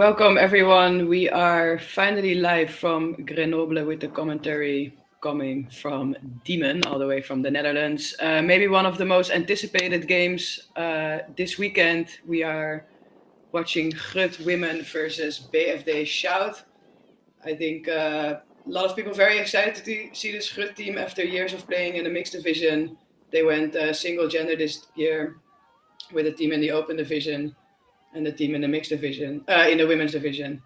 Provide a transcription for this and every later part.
Welcome everyone. We are finally live from Grenoble with the commentary coming from Diemen, all the way from the Netherlands. Maybe one of the most anticipated games this weekend. We are watching Grut women versus BFD Shout. I think a lot of people very excited to see this Grut team after years of playing in the mixed division. They went single gender this year with a team in the open division and the team in the mixed division, in the women's division.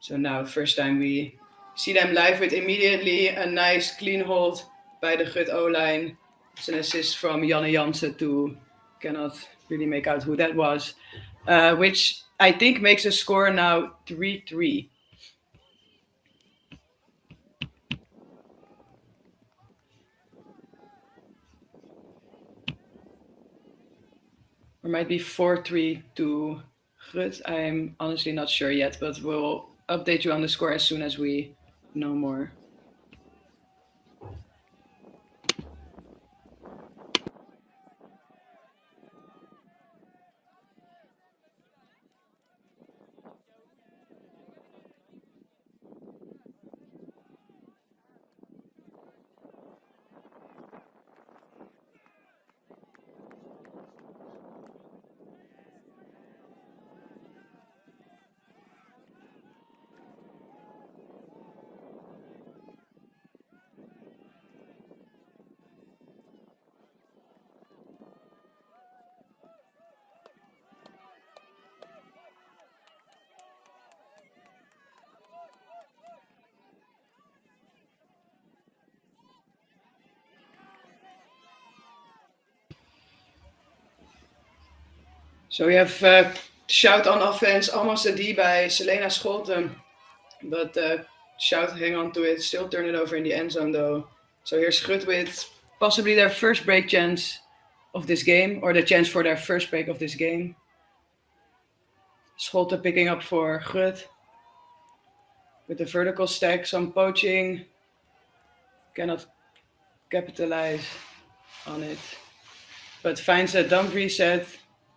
So now, first time we see them live with immediately a nice clean hold by the Grut O-line. It's an assist from Janne Jansen to, cannot really make out who that was, which I think makes the score now 3-3. Or might be 4-3 to Grut. I'm honestly not sure yet, but we'll update you on the score as soon as we know more. So we have Shout on offense, almost a D by Selena Scholten, but Shout hang on to it, still turn it over in the end zone though. So here's Grut with possibly their first break chance of this game, or the chance for their first break of this game. Scholten picking up for Grut with the vertical stack, some poaching, cannot capitalize on it, but finds a dump reset.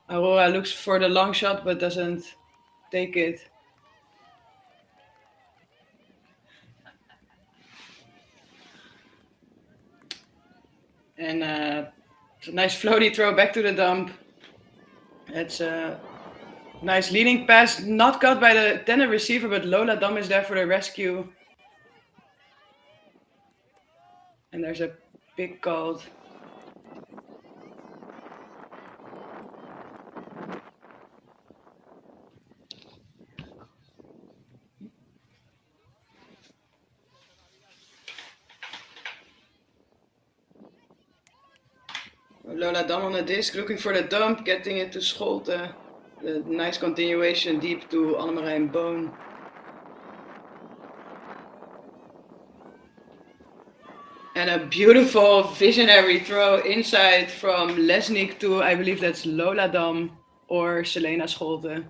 Aurora looks for the long shot, but doesn't take it. And it's a nice floaty throw back to the dump. It's a nice leading pass, not caught by the intended receiver, but Lola Dam is there for the rescue. And there's a pick called. Lola Dam on the disc, looking for the dump, getting it to Scholten. The nice continuation deep to Annemarijn Boon. And a beautiful visionary throw inside from Lesnick to, I believe that's Lola Dam or Selena Scholten.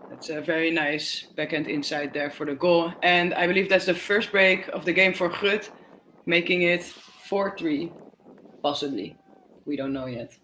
That's a very nice backhand inside there for the goal. And I believe that's the first break of the game for Grut, making it 4-3, possibly. We don't know yet.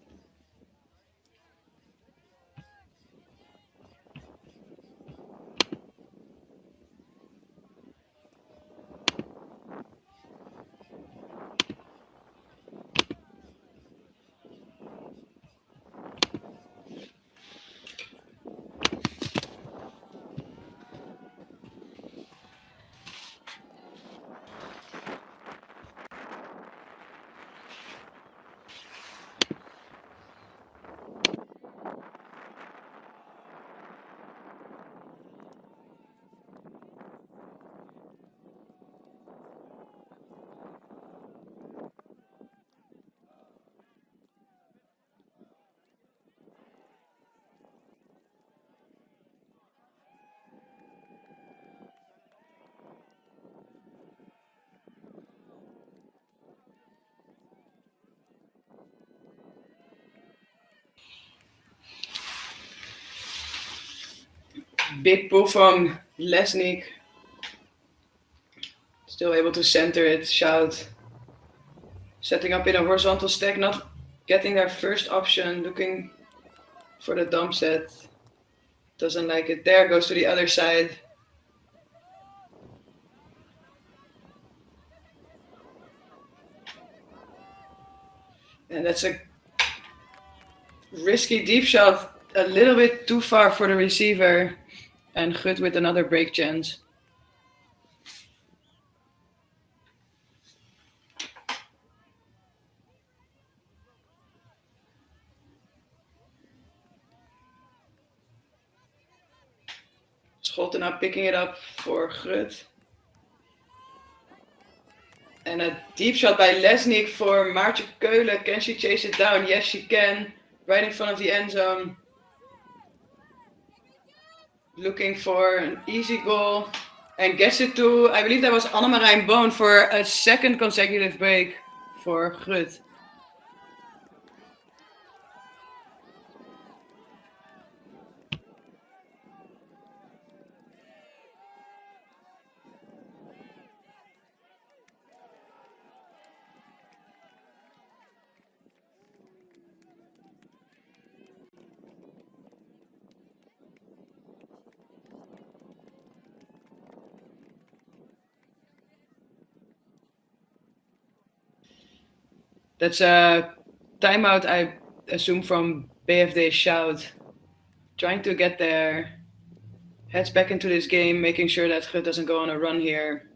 Big pull from Lesnick. Still able to center it. Shout. Setting up in a horizontal stack, not getting their first option, looking for the dump set. Doesn't like it there, goes to the other side. And that's a risky deep shot, a little bit too far for the receiver. And Grut with another break chance. Scholten now picking it up for Grut. And a deep shot by Lesnick for Maartje Keulen. Can she chase it down? Yes, she can. Right in front of the end zone. Looking for an easy goal. And gets it to, I believe that was Annemarijn Boon for a second consecutive break for Grut. That's a timeout, I assume, from BFD Shout. Trying to get their heads back into this game, making sure that Grut doesn't go on a run here.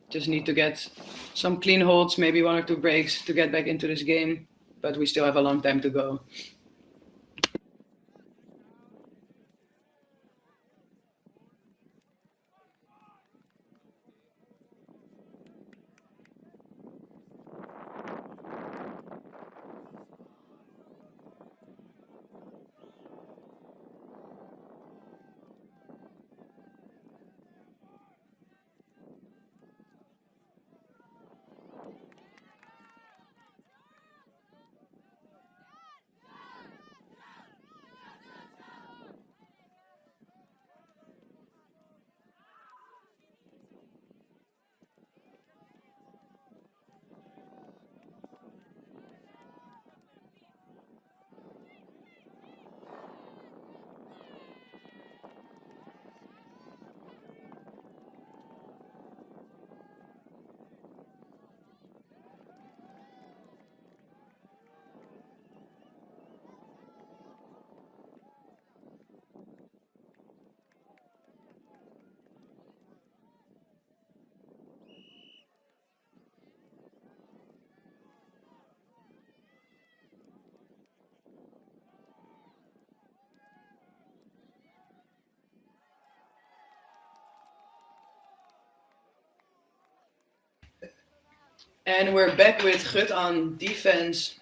Just need to get some clean holds, maybe 1 or 2 breaks to get back into this game. But we still have a long time to go. And we're back with Grut on defense.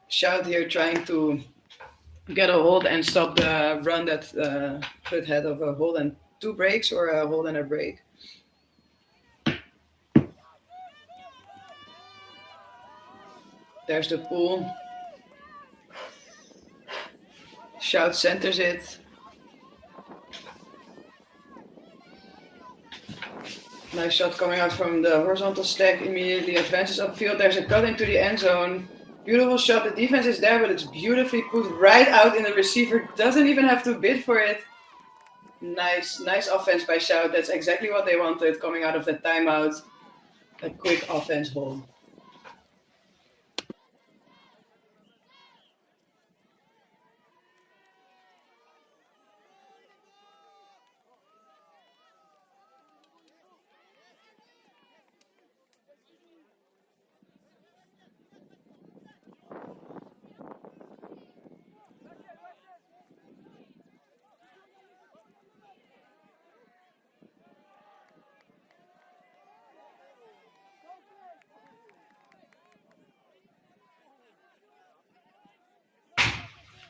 Shout here trying to get a hold and stop the run that Grut had of a hold and 2 breaks, or a hold and a break. There's the pull. Shout centers it. Nice shot coming out from the horizontal stack, immediately advances upfield. There's a cut into the end zone. Beautiful shot. The defense is there, but it's beautifully put right out, and the receiver doesn't even have to bid for it. Nice offense by Shout. That's exactly what they wanted coming out of the timeout. A quick offense hold.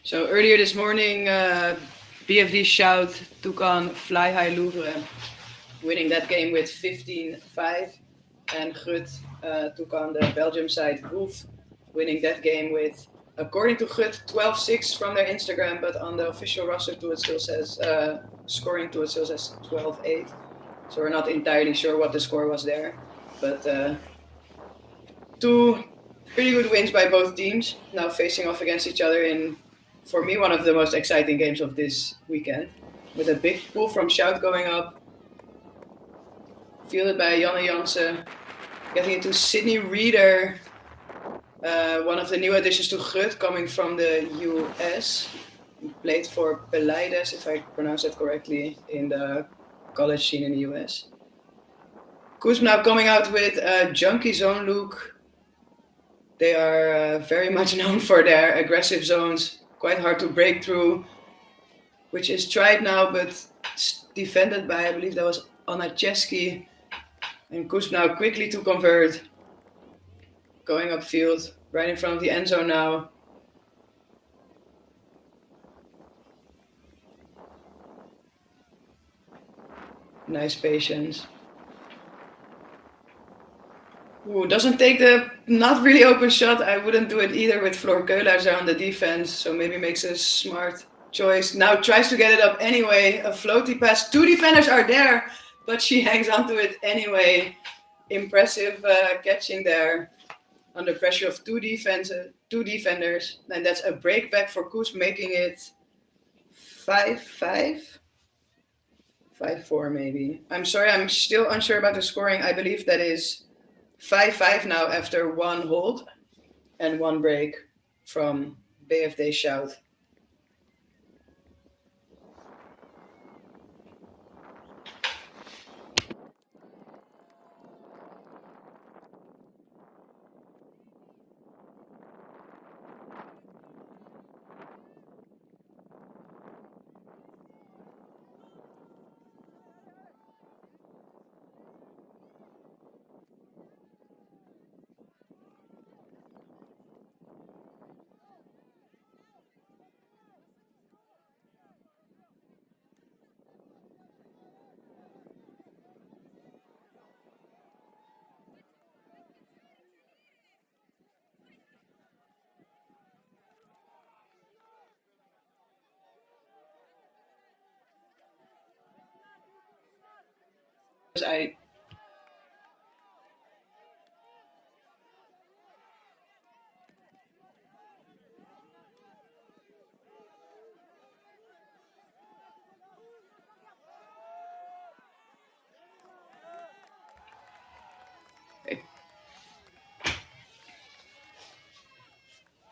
So earlier this morning, BFD Shout took on Fly High Louvre, winning that game with 15-5. And Grut took on the Belgium side, Roof, winning that game with, according to Grut, 12-6 from their Instagram, but on the official roster tool it still says, scoring tool it still says 12-8. So we're not entirely sure what the score was there. But 2 pretty good wins by both teams, now facing off against each other in for me, one of the most exciting games of this weekend, with a big pull from Shout going up, fielded by Janne Jansen, getting into Sydney Reader, one of the new additions to Grut, coming from the US. He played for Peleides, if I pronounce that correctly, in the college scene in the US. Kuz now coming out with a junky zone look. They are very much known for their aggressive zones, quite hard to break through, which is tried now, but defended by, I believe that was Anacheski. And Kuz now quickly to convert, going upfield, right in front of the end zone now. Nice patience. Ooh, doesn't take the not really open shot. I wouldn't do it either with Floor Keulaars there on the defense, so maybe makes a smart choice. Now tries to get it up anyway. A floaty pass. Two defenders are there, but she hangs onto it anyway. Impressive catching there under pressure of two defenders. And that's a break back for Kuz, making it 5-5. 5-4 maybe. I'm sorry, I'm still unsure about the scoring. I believe that is 5-5 now after one hold and one break from BFD Shout.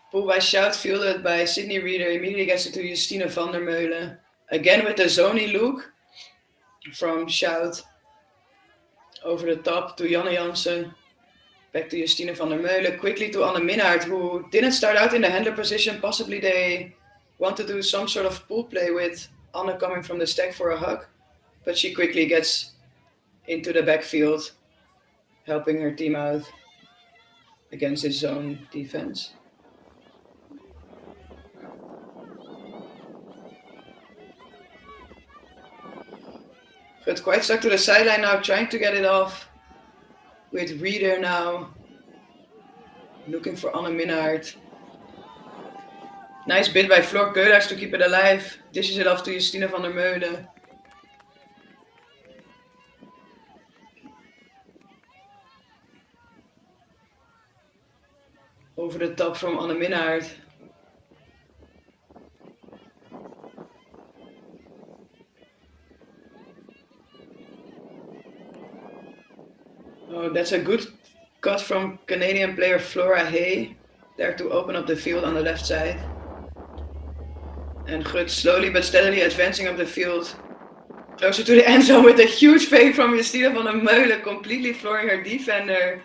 Pull by Shout, fielded by Sydney Reader, immediately gets it to Justine van der Meulen. Again with the zony look from Shout. Over the top to Janne Jansen. Back to Justine van der Meulen. Quickly to Anne Minnaert, who didn't start out in the handler position. Possibly they want to do some sort of pull play with Anne coming from the stack for a hug. But she quickly gets into the backfield, helping her team out against his zone defense. But quite stuck to the sideline now, trying to get it off with Reader now. Looking for Anne Minnaert. Nice bid by Floor Keulaars to keep it alive. Dishes it off to Justine van der Meulen. Over the top from Anne Minnaert. Oh, that's a good cut from Canadian player Flora Hay, there to open up the field on the left side. And Grut slowly but steadily advancing up the field, closer to the end zone with a huge fake from Justine van der Meulen, completely flooring her defender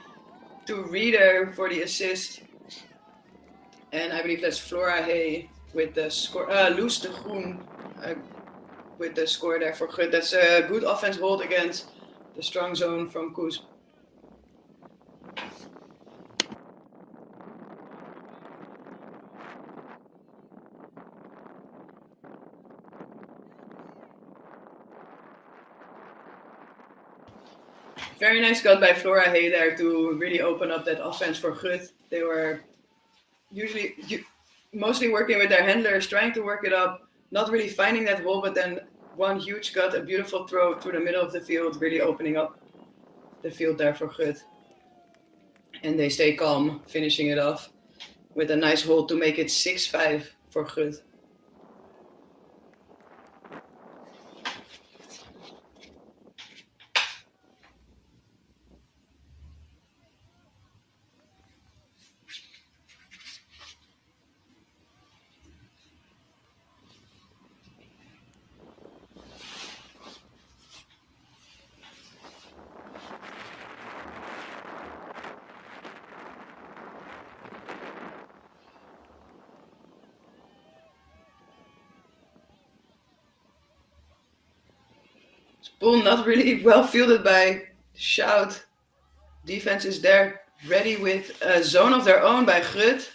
to Reader for the assist. And I believe that's Flora Hay with the score, Loes de Groen with the score there for Grut. That's a good offense hold against the strong zone from Kuz. Very nice cut by Flora Hay there to really open up that offense for Grut. They were usually mostly working with their handlers, trying to work it up, not really finding that hole, but then one huge cut, a beautiful throw through the middle of the field, really opening up the field there for Grut. And they stay calm, finishing it off with a nice hold to make it 6-5 for Grut. Bull not really well fielded by Shout. Defense is there, ready with a zone of their own by Grut,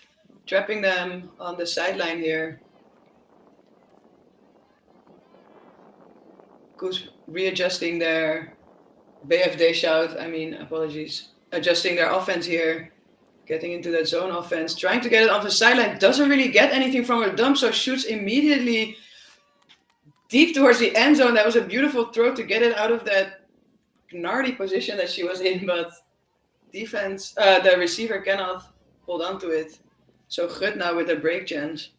trapping them on the sideline here. Koos readjusting their BFD Shout, apologies, adjusting their offense here, getting into that zone offense, trying to get it off the sideline, doesn't really get anything from her dump, so shoots immediately deep towards the end zone. That was a beautiful throw to get it out of that gnarly position that she was in, but defense, the receiver cannot hold on to it. So Grut now with a break chance.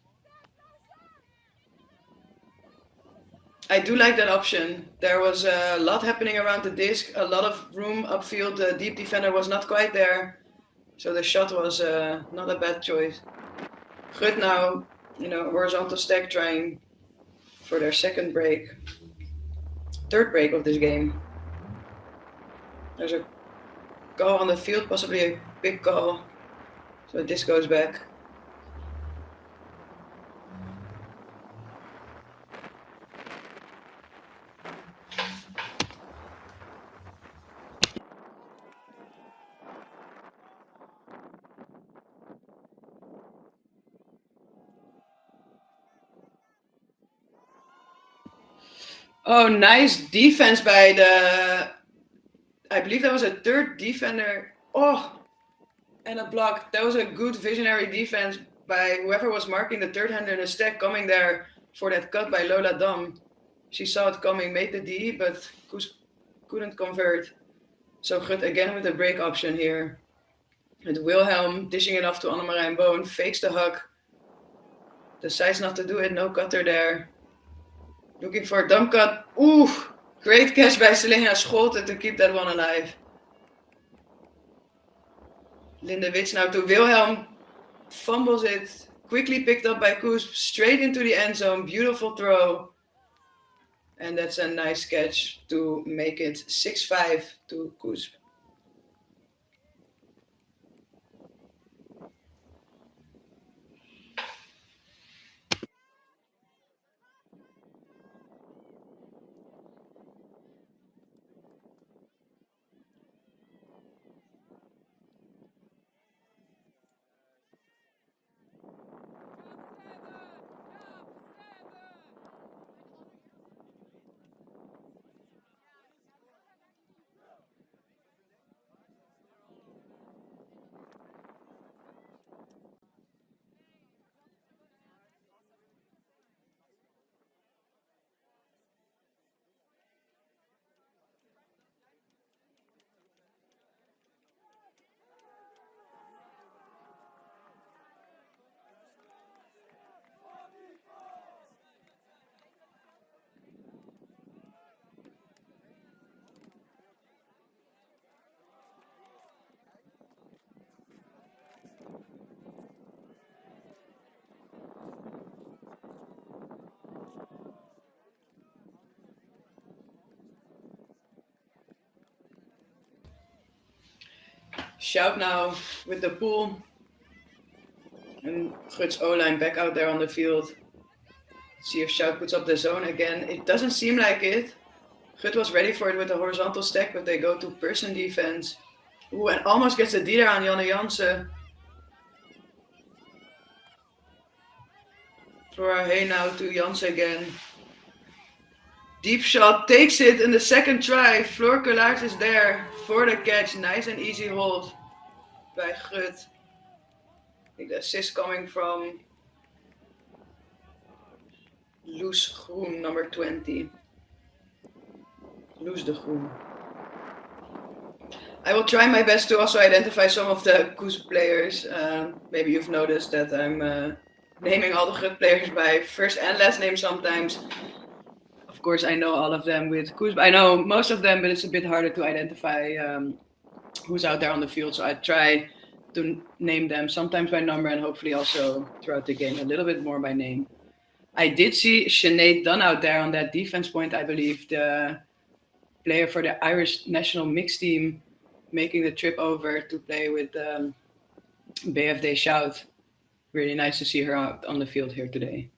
I do like that option. There was a lot happening around the disc, a lot of room upfield. The deep defender was not quite there, so the shot was not a bad choice. Grut now, horizontal stack trying for their third break of this game. There's a call on the field, possibly a big call, so this goes back. Oh, nice defense by I believe that was a third defender. Oh, and a block. That was a good visionary defense by whoever was marking the third hander in the stack, coming there for that cut by Lola Dam. She saw it coming, made the D, but couldn't convert. So Grut again with a break option here. And Wilhelm dishing it off to Annemarijn Boon, fakes the hug. Decides not to do it, no cutter there. Looking for a dump cut. Ooh, great catch by Selena Scholten to keep that one alive. Lindewits now to Wilhelm. Fumbles it. Quickly picked up by Koos. Straight into the end zone. Beautiful throw. And that's a nice catch to make it 6-5 to Koos. Shout now with the pull. And Grut's O-line back out there on the field. See if Shout puts up the zone again. It doesn't seem like it. Grut was ready for it with a horizontal stack, but they go to person defense. Ooh, and almost gets the D there on Janne Jansen. Flora Hay now to Jansen again. Deep shot, takes it in the second try. Floor Collaert is there for the catch. Nice and easy hold by Grut. I think the assist coming from Loes Groen, number 20. Loes de Groen. I will try my best to also identify some of the Koos players. Maybe you've noticed that I'm naming all the Grut players by first and last name sometimes. Of course, I know all of them with Koos. I know most of them, but it's a bit harder to identify who's out there on the field. So I try to name them sometimes by number and hopefully also throughout the game a little bit more by name. I did see Sinead Dunn out there on that defense point, I believe, the player for the Irish national mixed team, making the trip over to play with BFD Shout. Really nice to see her out on the field here today.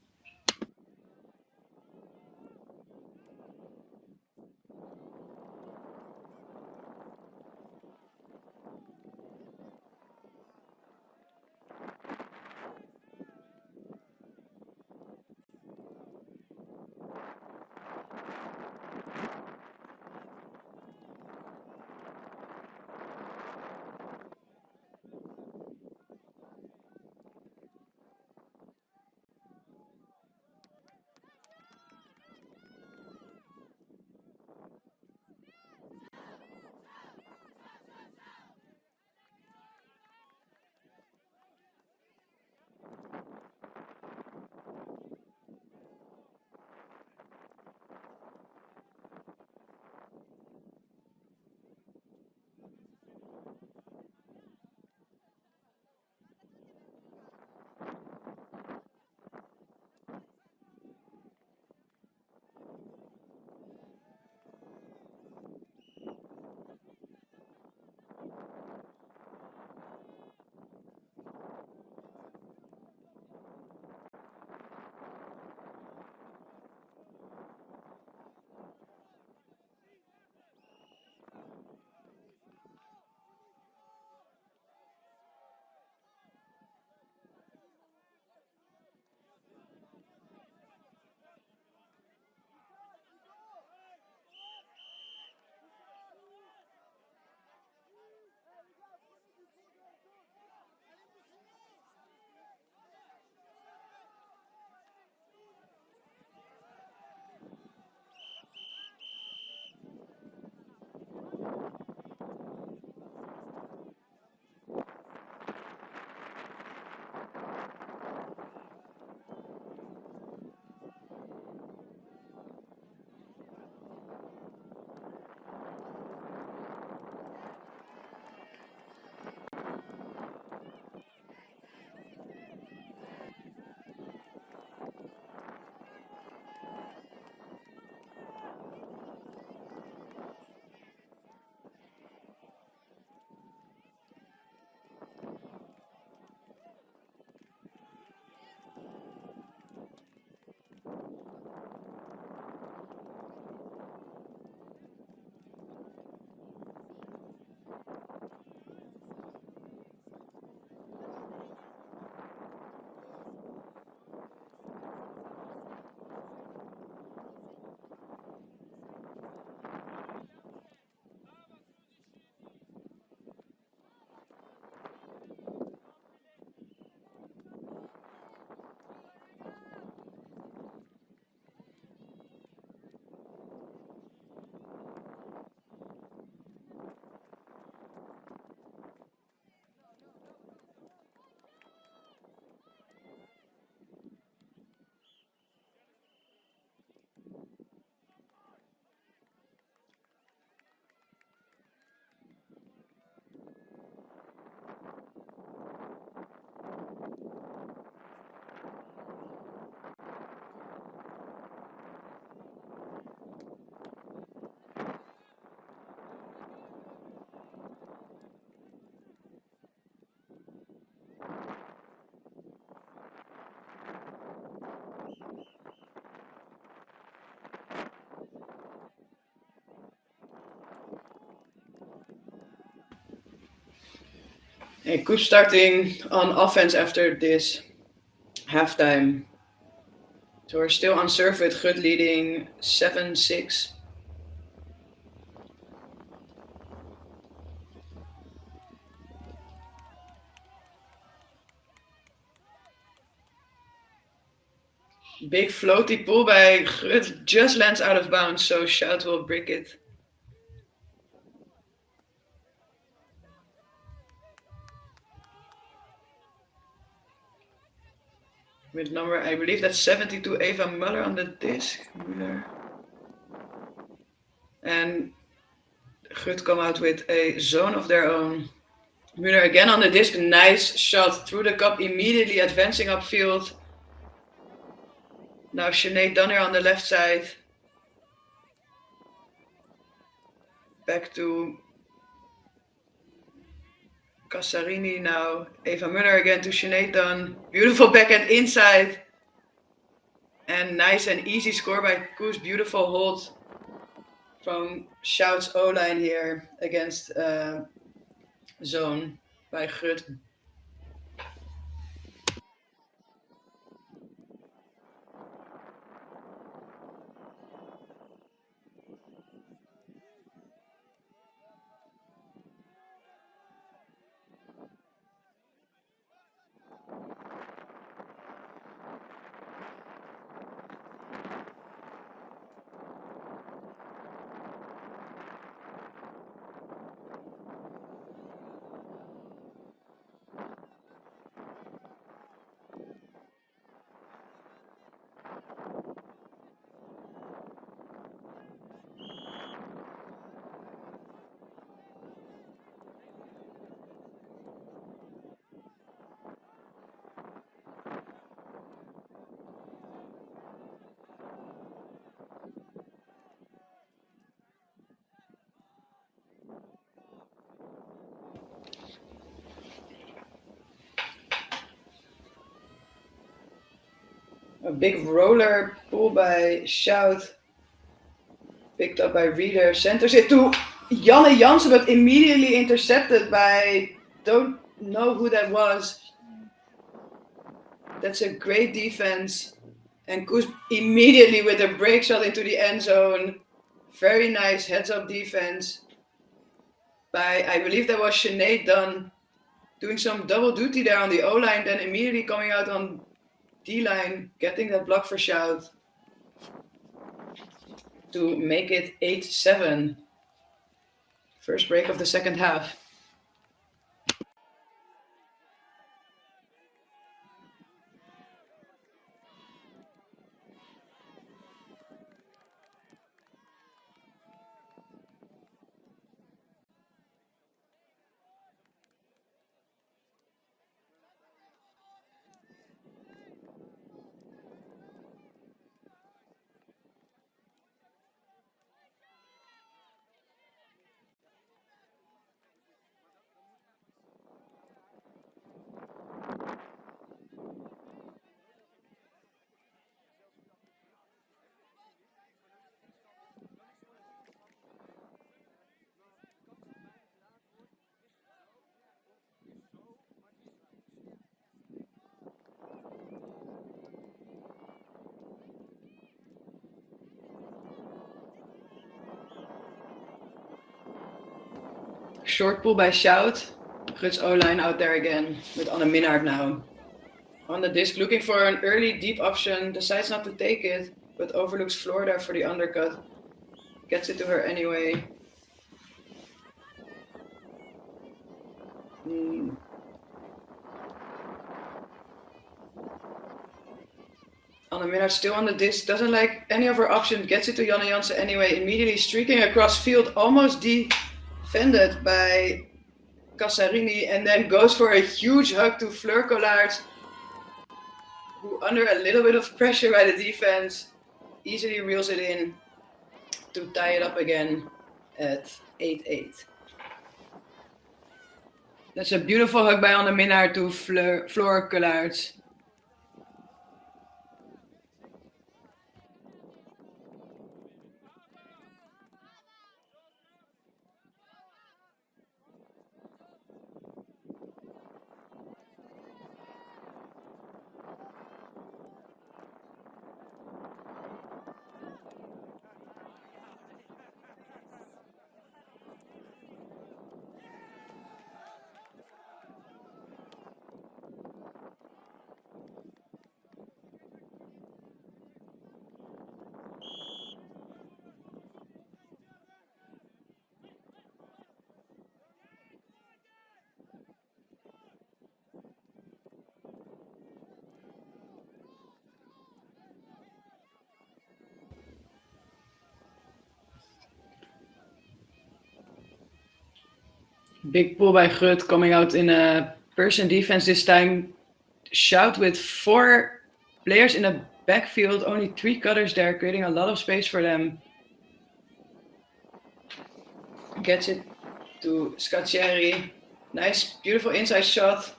And Koep starting on offense after this halftime. So we're still on serve with Grut leading 7-6. Big floaty pull by Grut just lands out of bounds, so Shout will break it. With number, I believe that's 72 Eva Muller on the disc. Muller. And Grut come out with a zone of their own. Muller again on the disc, nice shot through the cup, immediately advancing upfield. Now Sinead Dunner on the left side. Back to Casarini now. Eva Muller again to Sinead Dunn. Beautiful backhand inside. And nice and easy score by Koos. Beautiful hold from Shout's O-line here against zone by Grut. A big roller pull by Shout. Picked up by Reader. Centers it to Janne Jansen, but immediately intercepted by, don't know who that was. That's a great defense. And Koos immediately with a break shot into the end zone. Very nice heads-up defense by, I believe that was Sinead Dunn, doing some double duty there on the O-line, then immediately coming out on D-line, getting that block for Shout to make it 8-7. First break of the second half. Short pull by Shout. Grut's O-line out there again with Anne Minnaert now. On the disc, looking for an early deep option. Decides not to take it, but overlooks floor there for the undercut. Gets it to her anyway. Anne Minnaert still on the disc. Doesn't like any of her options. Gets it to Janne Jansen anyway. Immediately streaking across field. Almost defended by Casarini, and then goes for a huge hug to Fleur Collard, who under a little bit of pressure by the defense easily reels it in to tie it up again at 8-8. That's a beautiful hug by Anne Minnaert to Fleur Collard. Big pull by Grut coming out in a person defense this time. Shout with 4 players in the backfield, only 3 cutters there, creating a lot of space for them. Gets it to Scaccieri. Nice, beautiful inside shot.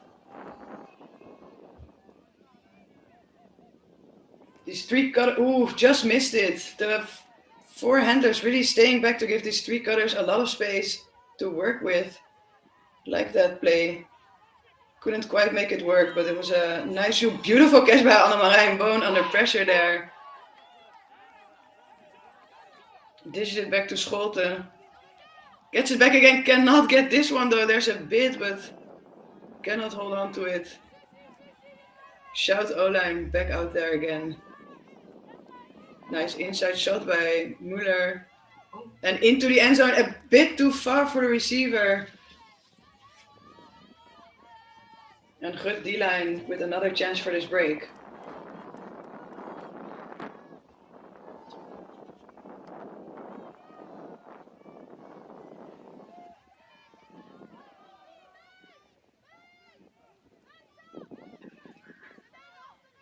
These 3 cutters, ooh, just missed it. The 4 handlers really staying back to give these 3 cutters a lot of space to work with. Like that play. Couldn't quite make it work, but it was a nice, beautiful catch by Annemarijn Boon under pressure there. Dishes it back to Scholten. Gets it back again, cannot get this one though. There's a bit, but cannot hold on to it. Shout O-line back out there again. Nice inside shot by Müller. And into the end zone, a bit too far for the receiver. And Grut D-line with another chance for this break.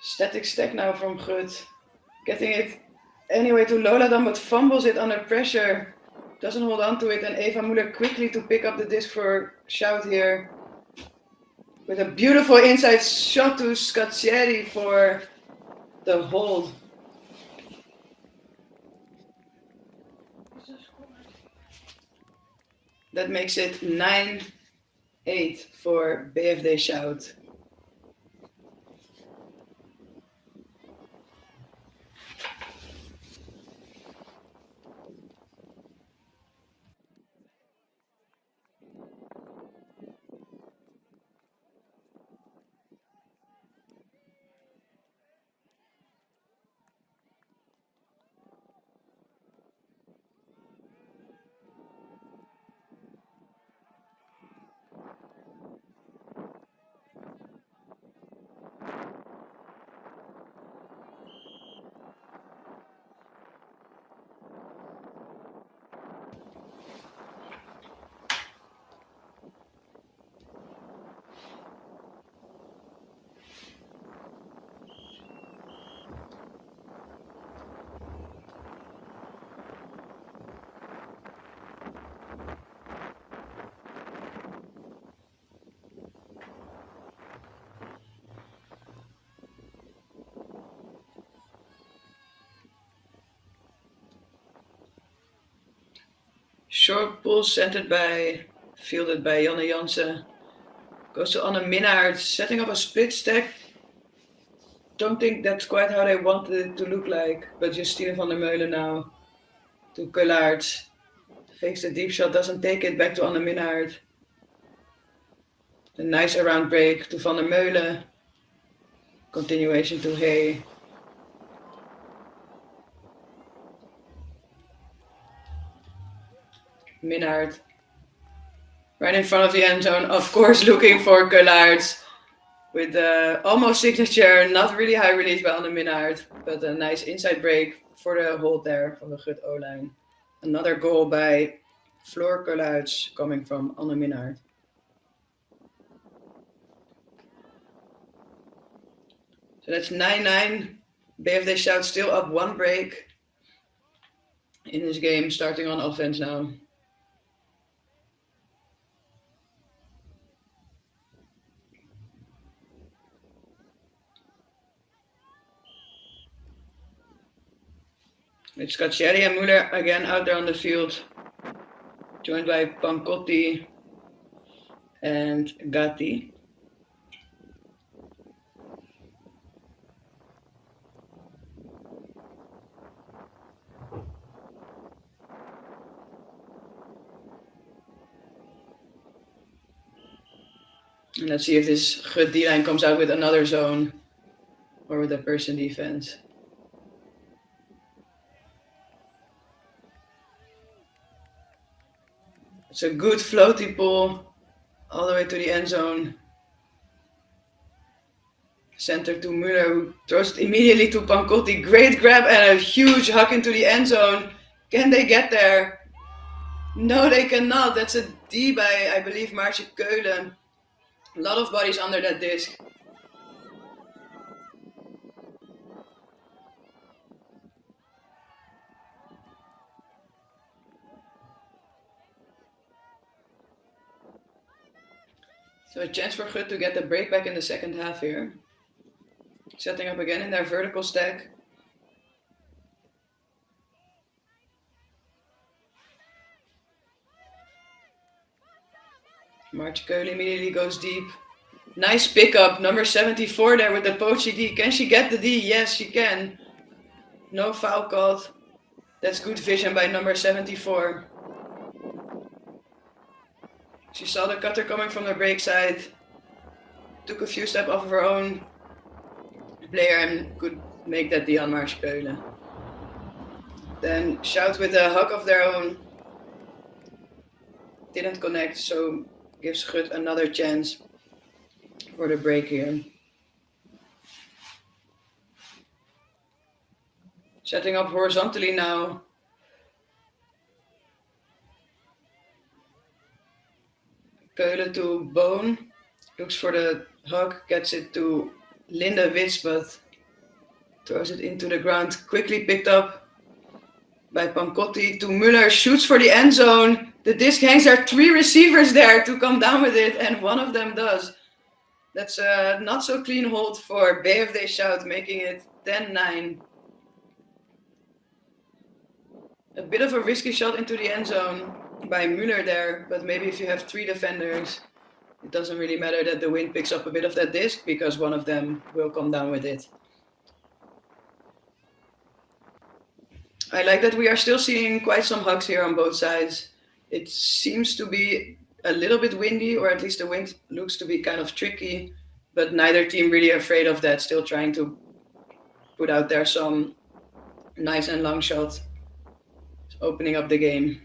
Static stack now from Grut. Getting it anyway to Loladan, but fumbles it under pressure. Doesn't hold on to it, and Eva Müller quickly to pick up the disc for Shout here. With a beautiful inside shot to Scaccieri for the hold. That makes it 9-8 for BFD Shout. Short pull fielded by Jonne Jansen. Goes to Anne Minnaert, setting up a split stack. Don't think that's quite how they wanted it to look like, but Justine van der Meulen now to Collaert. Fakes the deep shot, doesn't take it, back to Anne Minnaert. A nice around break to van der Meulen. Continuation to Hay. Minnaert. Right in front of the end zone, of course, looking for Collaert with almost signature, not really high release by Anne Minnaert, but a nice inside break for the hold there from the Grut O-line. Another goal by Floor Collaert coming from Anne Minnaert. So that's 9-9. BFD Shout still up 1 break in this game, starting on offense now. It's Scaccieri and Müller again out there on the field, joined by Pancotti and Gatti. And let's see if this Grut D-line comes out with another zone or with a person defense. It's a good floaty pull all the way to the end zone. Center to Müller, who throws it immediately to Pancotti. Great grab and a huge huck into the end zone. Can they get there? No, they cannot. That's a D by, I believe, Maartje Keulen. A lot of bodies under that disc. So a chance for Grut to get the break back in the second half here. Setting up again in their vertical stack. Maartje Keulen immediately goes deep. Nice pickup, number 74 there with the poachy D. Can she get the D? Yes, she can. No foul called. That's good vision by number 74. She saw the cutter coming from the break side. Took a few steps off of her own player and could make that D on Maartje Keulen. Then Shout with a hug of their own. Didn't connect, so gives Grut another chance for the break here. Setting up horizontally now. Keulen to Bone. Looks for the hug, gets it to Linda Wits, but throws it into the ground. Quickly picked up by Pancotti to Müller. Shoots for the end zone. The disc hangs. There are 3 receivers there to come down with it, and one of them does. That's a not so clean hold for BFD Shout, making it 10-9. A bit of a risky shot into the end zone by Müller there, but maybe if you have 3 defenders, it doesn't really matter that the wind picks up a bit of that disc because one of them will come down with it. I like that we are still seeing quite some hugs here on both sides. It seems to be a little bit windy, or at least the wind looks to be kind of tricky, but neither team really afraid of that, still trying to put out there some nice and long shots, opening up the game.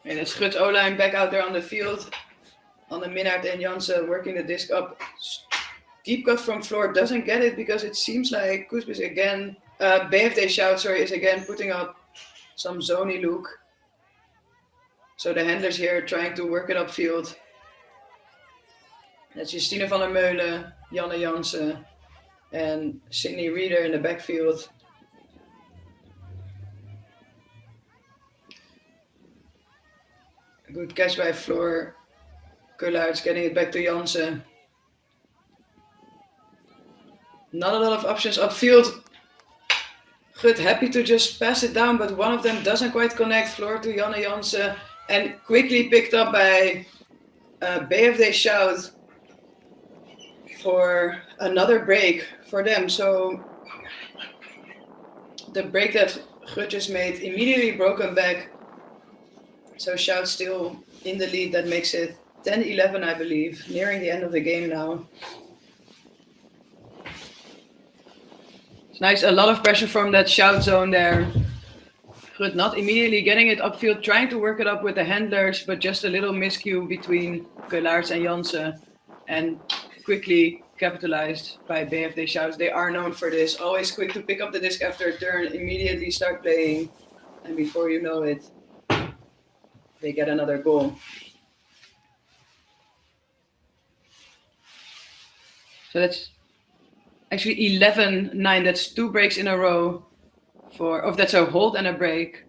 And it's Grut O-line back out there on the field. On the Minnaert and Jansen working the disc up. Deep cut from floor, doesn't get it because it seems like Kuzma is again, BFD Shout, is again putting up some zony look. So the handlers here trying to work it upfield. That's Justine van der Meulen, Janne Jansen, and Sydney Reeder in the backfield. Good catch by Floor. Kullaerts getting it back to Jansen. Not a lot of options upfield. Grut happy to just pass it down, but one of them doesn't quite connect. Floor to Janne Jansen, and quickly picked up by BFD Shout for another break for them. So the break that Grut just made immediately broken back. So Shout still in the lead. That makes it 10-11, I believe, nearing the end of the game now. It's nice, a lot of pressure from that Shout zone there. Grut not immediately getting it upfield, trying to work it up with the handlers, but just a little miscue between Kullaerts and Jansen, and quickly capitalized by BFD Shout. They are known for this, always quick to pick up the disc after a turn, immediately start playing, and before you know it, they get another goal. So that's actually 11-9. That's 2 breaks in a row that's a hold and a break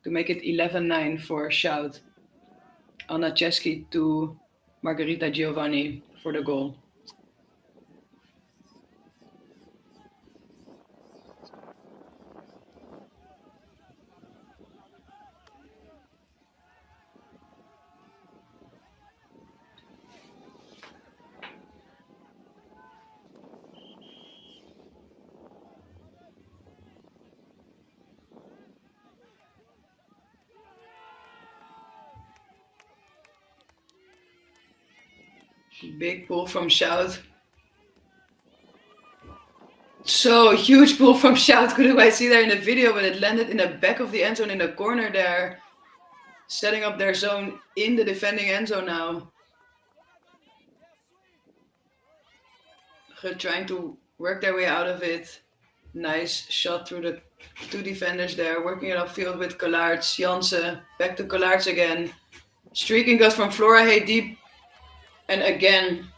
to make it 11-9 for Shout. Anna Chesky to Margherita Giovanni for the goal. Big pull from Shout. So huge pull from Shout. Couldn't quite see there in the video, but it landed in the back of the end zone in the corner there, setting up their zone in the defending end zone now. Grut trying to work their way out of it. Nice shot through the two defenders there, working it upfield with Collards. Jansen back to Collards again. Streaking goes from Florahe deep, and again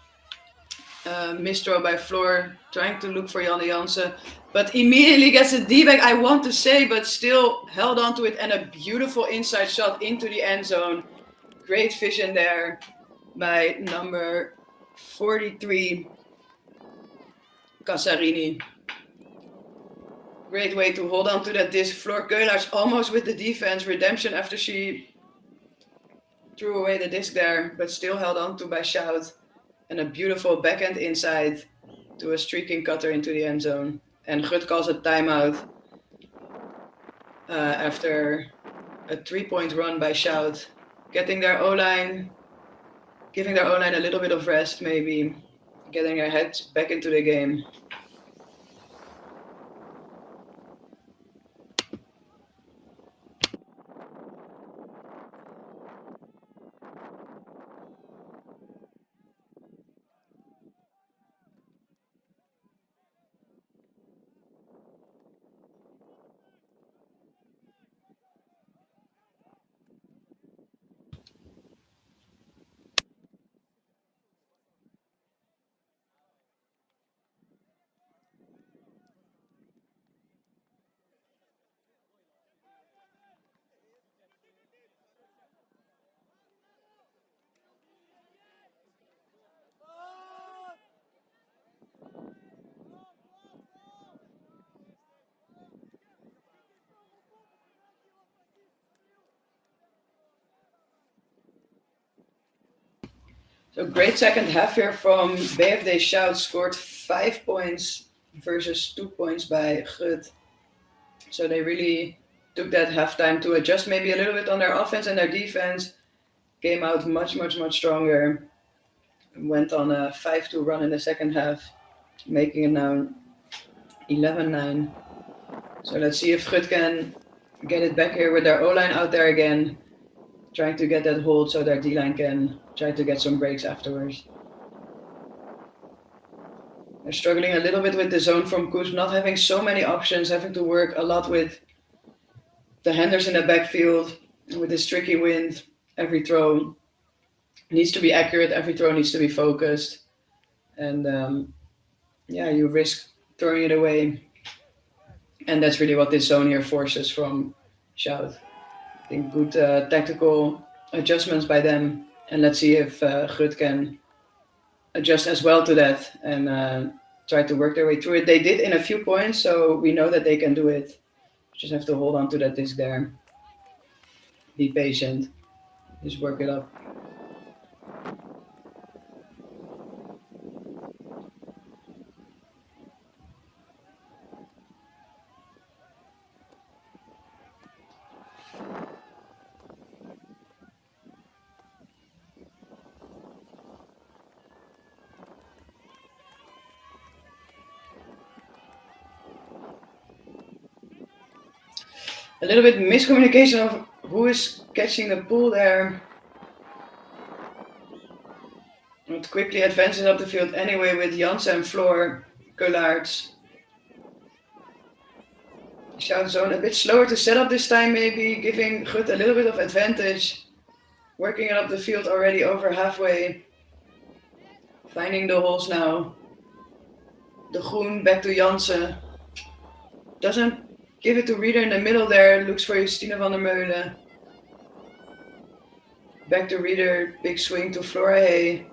misthrow by Floor, trying to look for Janne Jansen, but immediately gets a D-back, I want to say, but still held onto it, and a beautiful inside shot into the end zone. Great vision there by number 43, Casarini. Great way to hold on to that disc. Floor Keulaerts almost with the defense. Redemption after she threw away the disc there, but still held on to by Shout. And a beautiful backhand inside to a streaking cutter into the end zone. And Grut calls a timeout after a 3-point run by Shout. Getting their O-line, giving their O-line a little bit of rest maybe. Getting their heads back into the game. So great second half here from BFD Shout, scored 5 points versus 2 points by Grut. So they really took that halftime to adjust maybe a little bit on their offense and their defense. Came out much stronger. Went on a 5-2 run in the second half, making it now 11-9. So let's see if Grut can get it back here with their O-line out there again, trying to get that hold so their D-line can try to get some breaks afterwards. They're struggling a little bit with the zone from Koes, not having so many options, having to work a lot with the handlers in the backfield, with this tricky wind. Every throw needs to be accurate, every throw needs to be focused. And you risk throwing it away. And that's really what this zone here forces from Shout. I think good tactical adjustments by them. And let's see if Grut can adjust as well to that and try to work their way through it. They did in a few points, so we know that they can do it. Just have to hold on to that disc there. Be patient. Just work it up. A little bit miscommunication of who is catching the pull there. It quickly advances up the field anyway with Jansen and Floor, Keulaerts. Shout zone a bit slower to set up this time maybe, giving Grut a little bit of advantage. Working it up the field already over halfway. Finding the holes now. De Groen back to Jansen. Doesn't give it to Reader in the middle there. Looks for Justine van der Meulen. Back to Reader. Big swing to Florahe.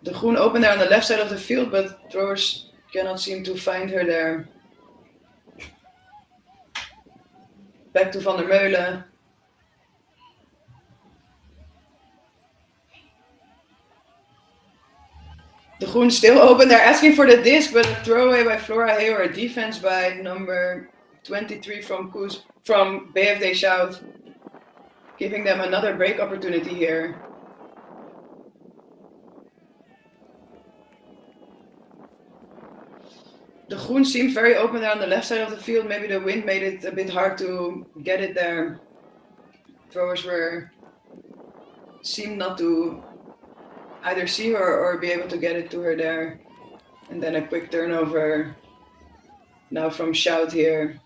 De Groen open there on the left side of the field, but throwers cannot seem to find her there. Back to Van der Meulen. De Groen still open. They're asking for the disc, but a throwaway by Florahe or a defense by number 23 from BFD Shout. giving them another break opportunity here. The Groen seemed very open there on the left side of the field. Maybe the wind made it a bit hard to get it there. Throwers seemed not to either see her or be able to get it to her there. And then a quick turnover now from Shout here.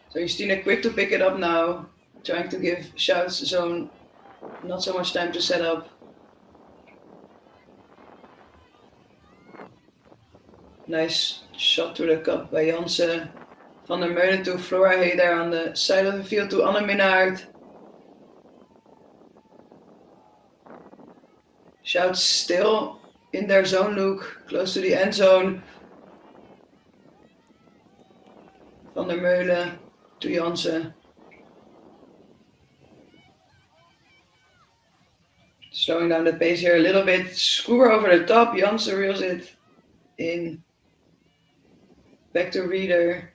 So Justina quick to pick it up now, trying to give Shout's zone not so much time to set up. Nice shot to the cup by Jansen. Van der Meulen to Flora Hay there on the side of the field to Anne Minnaert. Shout still in their zone look, close to the end zone. Van der Meulen to Jansen. Slowing down the pace here a little bit. Scooper over the top. Jansen reels it in. Back to Reader.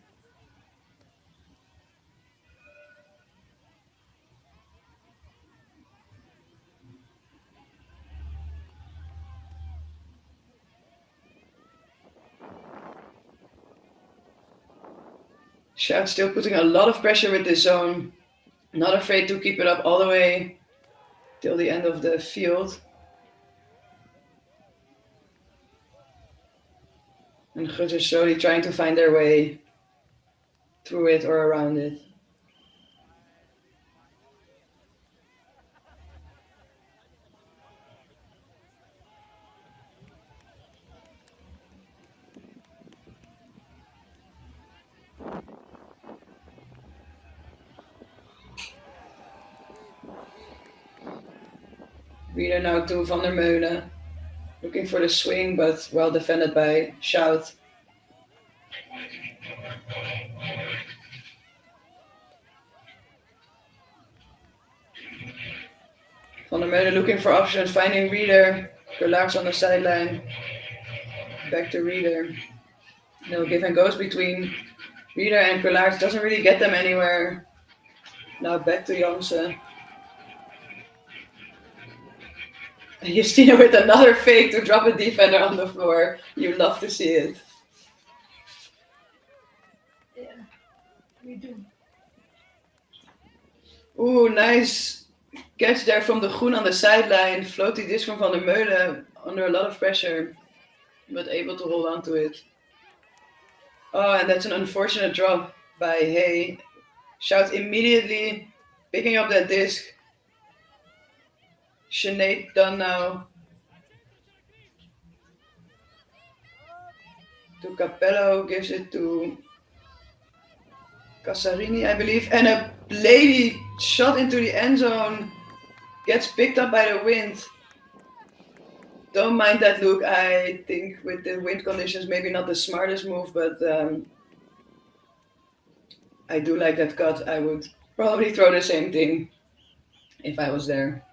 Shout still putting a lot of pressure with this zone. Not afraid to keep it up all the way till the end of the field. And Grut is slowly trying to find their way through it or around it. Reader now to Van der Meulen. Looking for the swing, but well defended by Shout. Van der Meulen looking for options, finding Reader. Relax on the sideline. Back to Reader. No give and goes between Reader and Relax. Doesn't really get them anywhere. Now back to Jansen. Justina with another fake to drop a defender on the floor. You love to see it. Yeah, we do. Ooh, nice catch there from the Groen on the sideline. Floaty disc from Van der Meulen under a lot of pressure, but able to hold on to it. Oh, and that's an unfortunate drop by Hay. Shout immediately picking up that disc. Sinead done now. To Capello, gives it to Casarini, I believe. And a lady shot into the end zone. Gets picked up by the wind. Don't mind that look. I think with the wind conditions, maybe not the smartest move, but I do like that cut. I would probably throw the same thing if I was there.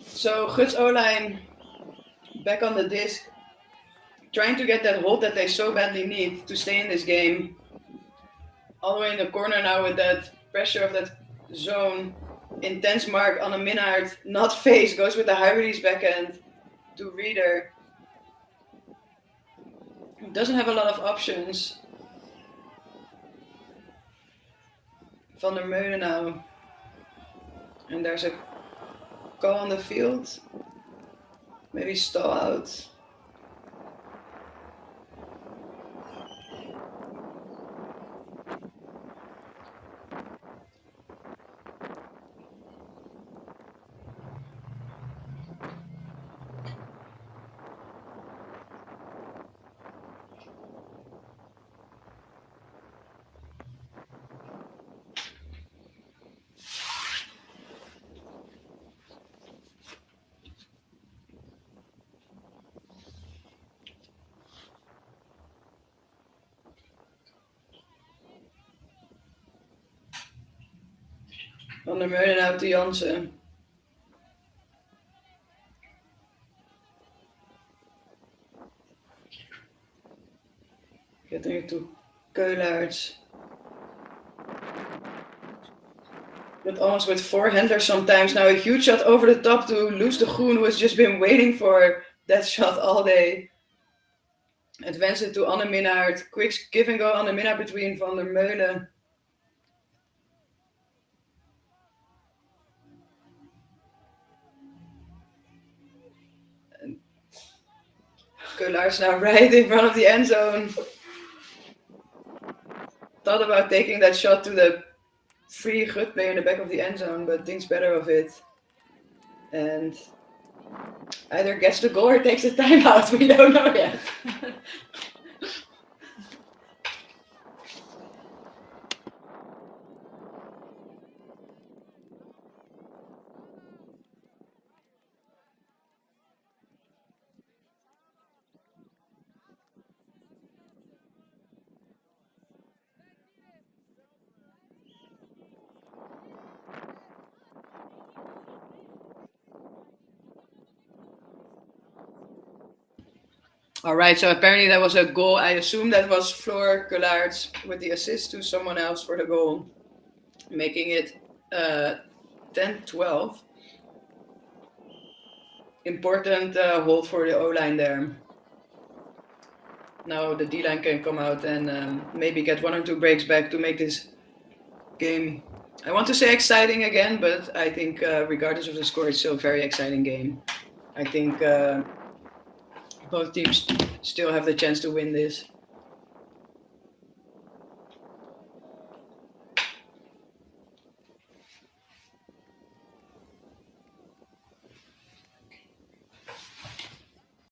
So Guts O-line back on the disc, trying to get that hold that they so badly need to stay in this game. All the way in the corner now with that pressure of that zone. Intense mark on a Minnaert, not face, goes with the high release backhand to Reader. Doesn't have a lot of options. Van der Meulen now. And there's a call on the field. Maybe stall out. Van der Meulen out to Jansen. Getting it to Keulaerts. But almost with four-hander sometimes. Now a huge shot over the top to lose the Groen, who has just been waiting for that shot all day. Advance it to Anne Minnaert. Quick give and go Anne Minnaert between Van der Meulen. Keulaerts now right in front of the end zone. Thought about taking that shot to the free Grut player in the back of the end zone, but thinks better of it. And either gets the goal or takes a timeout. We don't know yet. All right, so apparently that was a goal. I assume that was Floor Keulaerts with the assist to someone else for the goal, making it 10-12. Important hold for the O-line there. Now the D-line can come out and maybe get one or two breaks back to make this game, I want to say exciting again, but I think regardless of the score, it's still a very exciting game. I think both teams still have the chance to win this.